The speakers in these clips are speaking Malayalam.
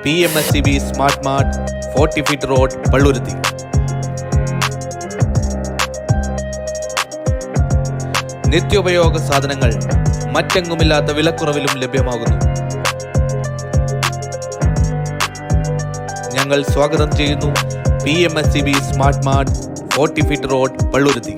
PMSCB smart mart 40 feet road Palluruthy. നിത്യോപയോഗ സാധനങ്ങൾ മറ്റെങ്ങുമില്ലാത്ത വിലക്കുറവിലും ലഭ്യമാകുന്നു. ഞങ്ങൾ സ്വാഗതം ചെയ്യുന്നു PMSCB smart mart 40 feet road Palluruthy.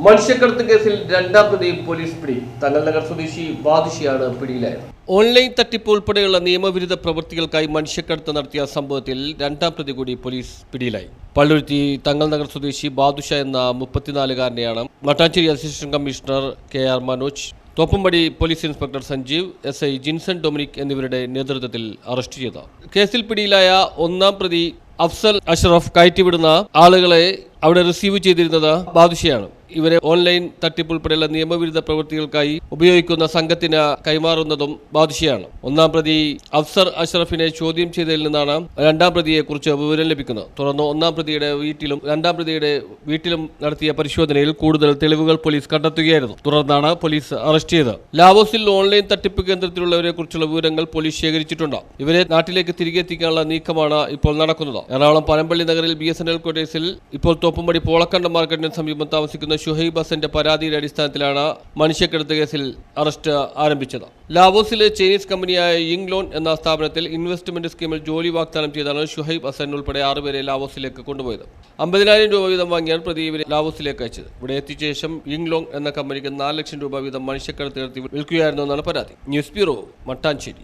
മനുഷ്യക്കടത്ത് കേസിൽ രണ്ടാം പ്രതി പോലീസ് പിടി. തങ്ങൾനഗർ സ്വദേശി ബാദുഷയാണ് പിടിയിലായത്. ഓൺലൈൻ തട്ടിപ്പ് ഉൾപ്പെടെയുള്ള നിയമവിരുദ്ധ പ്രവൃത്തികൾക്കായി മനുഷ്യക്കടത്ത് നടത്തിയ സംഭവത്തിൽ രണ്ടാം പ്രതി കൂടി പോലീസ് പിടിയിലായി. പള്ളുരുത്തി തങ്ങൾനഗർ സ്വദേശി ബാദുഷ എന്ന 34-കാരനെയാണ് Mattancherry assistant commissioner KR Manoj, Thoppumpady police inspector Sanjeev, SI Jinson Dominic എന്നിവരുടെ നേതൃത്വത്തിൽ അറസ്റ്റ് ചെയ്തത്. കേസിൽ പിടിയിലായ ഒന്നാം പ്രതി അഫ്സൽ അഷ്റഫ് കയറ്റിവിടുന്ന ആളുകളെ അവിടെ റിസീവ് ചെയ്തിരുന്നത് ബാദുഷയാണ്. ഇവരെ ഓൺലൈൻ തട്ടിപ്പ് ഉൾപ്പെടെയുള്ള നിയമവിരുദ്ധ പ്രവൃത്തികൾക്കായി ഉപയോഗിക്കുന്ന സംഘത്തിന് കൈമാറുന്നതും ബാദുഷയാണ്. ഒന്നാം പ്രതി അഫ്സർ അഷ്റഫിനെ ചോദ്യം ചെയ്തതിൽ നിന്നാണ് രണ്ടാം പ്രതിയെ കുറിച്ച് വിവരം ലഭിക്കുന്നത്. തുടർന്ന് ഒന്നാം പ്രതിയുടെ വീട്ടിലും രണ്ടാം പ്രതിയുടെ വീട്ടിലും നടത്തിയ പരിശോധനയിൽ കൂടുതൽ തെളിവുകൾ പോലീസ് കണ്ടെത്തുകയായിരുന്നു. തുടർന്നാണ് പോലീസ് അറസ്റ്റ് ചെയ്തത്. ലാവോസിൽ ഓൺലൈൻ തട്ടിപ്പ് കേന്ദ്രത്തിലുള്ളവരെ കുറിച്ചുള്ള വിവരങ്ങൾ പോലീസ് ശേഖരിച്ചിട്ടുണ്ട്. ഇവരെ നാട്ടിലേക്ക് തിരികെ എത്തിക്കാനുള്ള നീക്കമാണ് ഇപ്പോൾ നടക്കുന്നത്. എറണാകുളം പനമ്പള്ളി നഗറിൽ BSNL ക്വാർട്ടേഴ്സിൽ ഇപ്പോൾ തോപ്പുംപടി പോളക്കണ്ടം മാർക്കറ്റിന് സമീപം താമസിക്കുന്ന ഷുഹൈബ് ഹസന്റെ പരാതിയുടെ അടിസ്ഥാനത്തിലാണ് മനുഷ്യക്കടത്ത് കേസിൽ അറസ്റ്റ് ആരംഭിച്ചത്. ലാവോസിലെ ചൈനീസ് കമ്പനിയായ യിങ് ലോൺ എന്ന സ്ഥാപനത്തിൽ ഇൻവെസ്റ്റ്മെന്റ് സ്കീമിൽ ജോലി വാഗ്ദാനം ചെയ്താണ് ഷുഹൈബ് ഹസൻ ഉൾപ്പെടെ 6 പേരെ ലാവോസിലേക്ക് കൊണ്ടുപോയത്. 50,000 രൂപ വീതം വാങ്ങിയാണ് പ്രതി ഇവരെ ലാവോസിലേക്ക് അയച്ചത്. ഇവിടെ എത്തിച്ച ശേഷം യിങ് ലോൺ എന്ന കമ്പനിക്ക് 4 ലക്ഷം രൂപ വീതം മനുഷ്യക്കടത്ത് നടത്തി വിൽക്കുകയായിരുന്നു എന്നാണ് പരാതി. News bureau, Mattancherry.